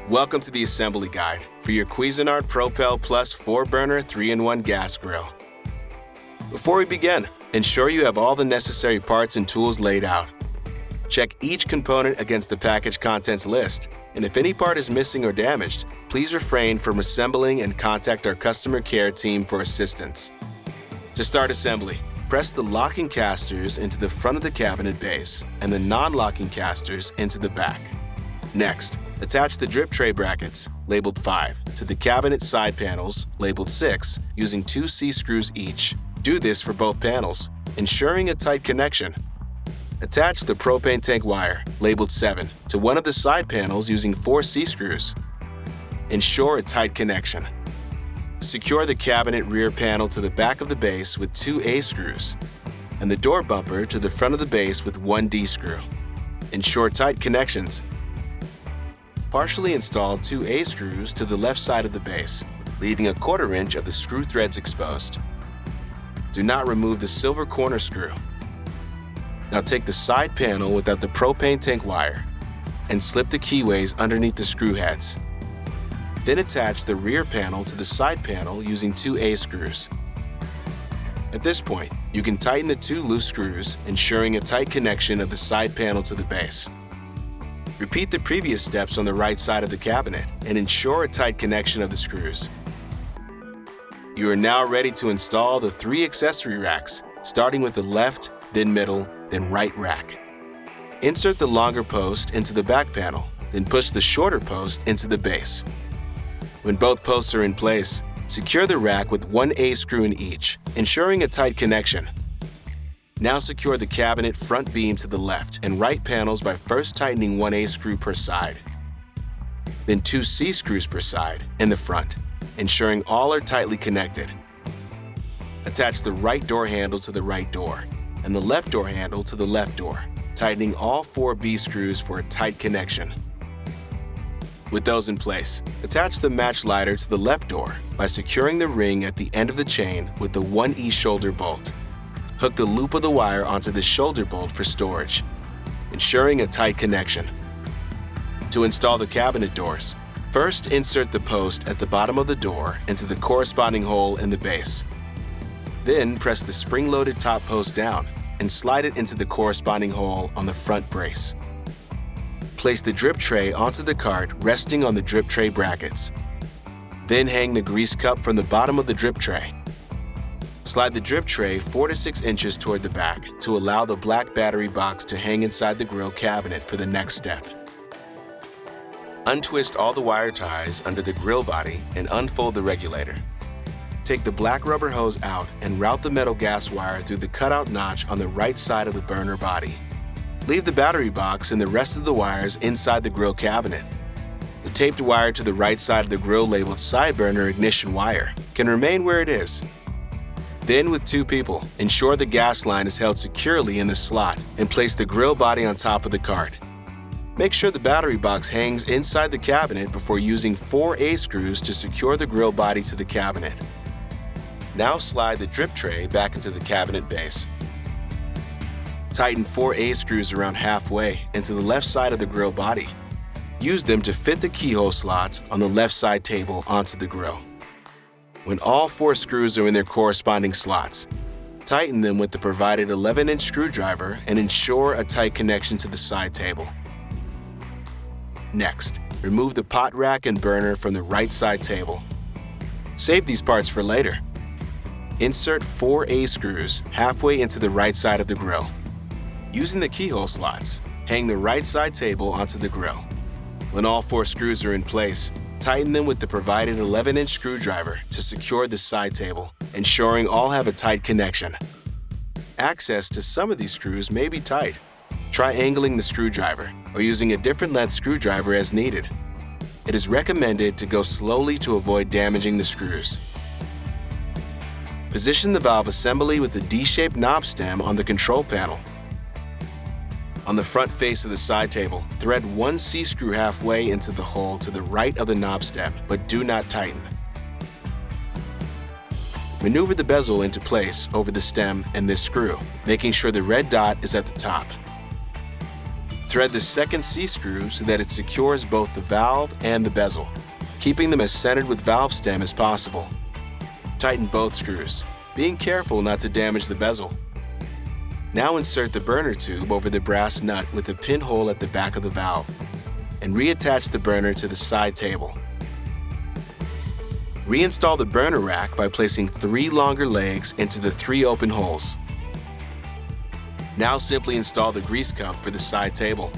Welcome to the assembly guide for your Cuisinart Propel Four Burner 3-in-1 gas grill. Before we begin, ensure you have all the necessary parts and tools laid out. Check each component against the package contents list, and if any part is missing or damaged, please refrain from assembling and contact our customer care team for assistance. To start assembly, press the locking casters into the front of the cabinet base and the non-locking casters into the back. Next, attach the drip tray brackets, labeled 5, to the cabinet side panels, labeled 6, using 2 C-screws each. Do this for both panels, ensuring a tight connection. Attach the propane tank wire, labeled 7, to one of the side panels using 4 C-screws. Ensure a tight connection. Secure the cabinet rear panel to the back of the base with 2 A-screws, and the door bumper to the front of the base with 1 D-screw. Ensure tight connections. Partially install 2 A-screws to the left side of the base, leaving 1/4 inch of the screw threads exposed. Do not remove the silver corner screw. Now take the side panel without the propane tank wire and slip the keyways underneath the screw heads. Then attach the rear panel to the side panel using 2 A-screws. At this point, you can tighten the 2 loose screws, ensuring a tight connection of the side panel to the base. Repeat the previous steps on the right side of the cabinet and ensure a tight connection of the screws. You are now ready to install the 3 accessory racks, starting with the left, then middle, then right rack. Insert the longer post into the back panel, then push the shorter post into the base. When both posts are in place, secure the rack with 1 A-screw in each, ensuring a tight connection. Now secure the cabinet front beam to the left and right panels by first tightening 1 A-screw per side, then 2 C-screws per side in the front, ensuring all are tightly connected. Attach the right door handle to the right door and the left door handle to the left door, tightening all 4 B-screws for a tight connection. With those in place, attach the match lighter to the left door by securing the ring at the end of the chain with the 1 E-shoulder bolt. Hook the loop of the wire onto the shoulder bolt for storage, ensuring a tight connection. To install the cabinet doors, first insert the post at the bottom of the door into the corresponding hole in the base. Then press the spring-loaded top post down and slide it into the corresponding hole on the front brace. Place the drip tray onto the cart resting on the drip tray brackets. Then hang the grease cup from the bottom of the drip tray. Slide the drip tray 4 to 6 inches toward the back to allow the black battery box to hang inside the grill cabinet for the next step. Untwist all the wire ties under the grill body and unfold the regulator. Take the black rubber hose out and route the metal gas wire through the cutout notch on the right side of the burner body. Leave the battery box and the rest of the wires inside the grill cabinet. The taped wire to the right side of the grill labeled side burner ignition wire can remain where it is. Then, with 2 people, ensure the gas line is held securely in the slot and place the grill body on top of the cart. Make sure the battery box hangs inside the cabinet before using 4 A-screws to secure the grill body to the cabinet. Now slide the drip tray back into the cabinet base. Tighten 4 A-screws around halfway into the left side of the grill body. Use them to fit the keyhole slots on the left side table onto the grill. When all 4 screws are in their corresponding slots, tighten them with the provided 11-inch screwdriver and ensure a tight connection to the side table. Next, remove the pot rack and burner from the right side table. Save these parts for later. Insert 4 A-screws halfway into the right side of the grill. Using the keyhole slots, hang the right side table onto the grill. When all 4 screws are in place, tighten them with the provided 11-inch screwdriver to secure the side table, ensuring all have a tight connection. Access to some of these screws may be tight. Try angling the screwdriver or using a different length screwdriver as needed. It is recommended to go slowly to avoid damaging the screws. Position the valve assembly with the D-shaped knob stem on the control panel. On the front face of the side table, thread 1 C-screw halfway into the hole to the right of the knob stem, but do not tighten. Maneuver the bezel into place over the stem and this screw, making sure the red dot is at the top. Thread the second C-screw so that it secures both the valve and the bezel, keeping them as centered with valve stem as possible. Tighten both screws, being careful not to damage the bezel. Now insert the burner tube over the brass nut with a pinhole at the back of the valve, and reattach the burner to the side table. Reinstall the burner rack by placing 3 longer legs into the 3 open holes. Now simply install the grease cup for the side table.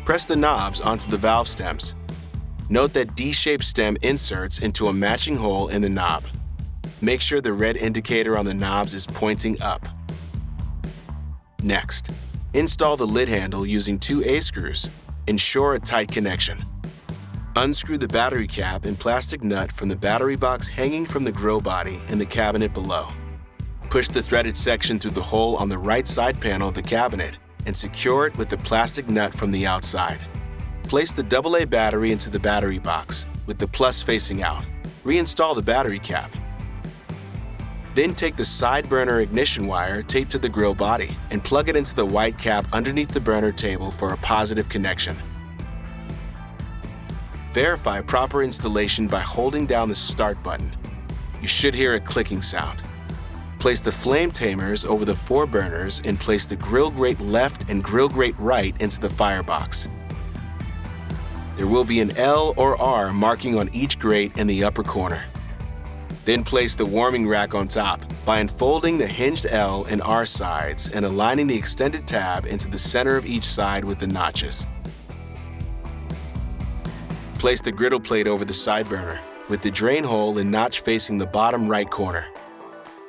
Press the knobs onto the valve stems. Note that D-shaped stem inserts into a matching hole in the knob. Make sure the red indicator on the knobs is pointing up. Next, install the lid handle using 2 A-screws. Ensure a tight connection. Unscrew the battery cap and plastic nut from the battery box hanging from the grill body in the cabinet below. Push the threaded section through the hole on the right side panel of the cabinet and secure it with the plastic nut from the outside. Place the AA battery into the battery box with the plus facing out. Reinstall the battery cap. Then take the side burner ignition wire taped to the grill body and plug it into the white cap underneath the burner table for a positive connection. Verify proper installation by holding down the start button. You should hear a clicking sound. Place the flame tamers over the 4 burners and place the grill grate left and grill grate right into the firebox. There will be an L or R marking on each grate in the upper corner. Then place the warming rack on top by unfolding the hinged L and R sides and aligning the extended tab into the center of each side with the notches. Place the griddle plate over the side burner with the drain hole and notch facing the bottom right corner.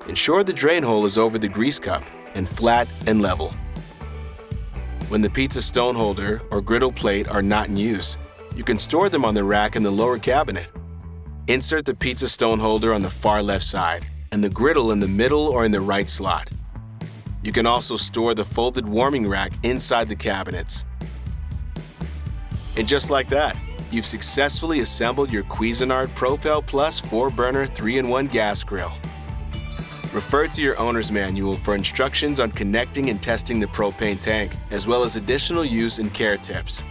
Ensure the drain hole is over the grease cup and flat and level. When the pizza stone holder or griddle plate are not in use, you can store them on the rack in the lower cabinet. Insert the pizza stone holder on the far left side and the griddle in the middle or in the right slot. You can also store the folded warming rack inside the cabinets. And just like that, you've successfully assembled your Cuisinart Propel Plus 4-burner 3-in-1 gas grill. Refer to your owner's manual for instructions on connecting and testing the propane tank, as well as additional use and care tips.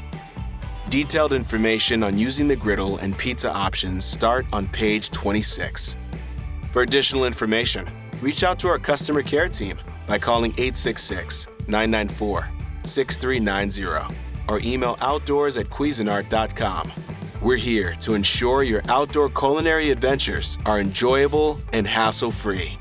Detailed information on using the griddle and pizza options start on page 26. For additional information, reach out to our customer care team by calling 866-994-6390 or email outdoors@cuisinart.com. We're here to ensure your outdoor culinary adventures are enjoyable and hassle-free.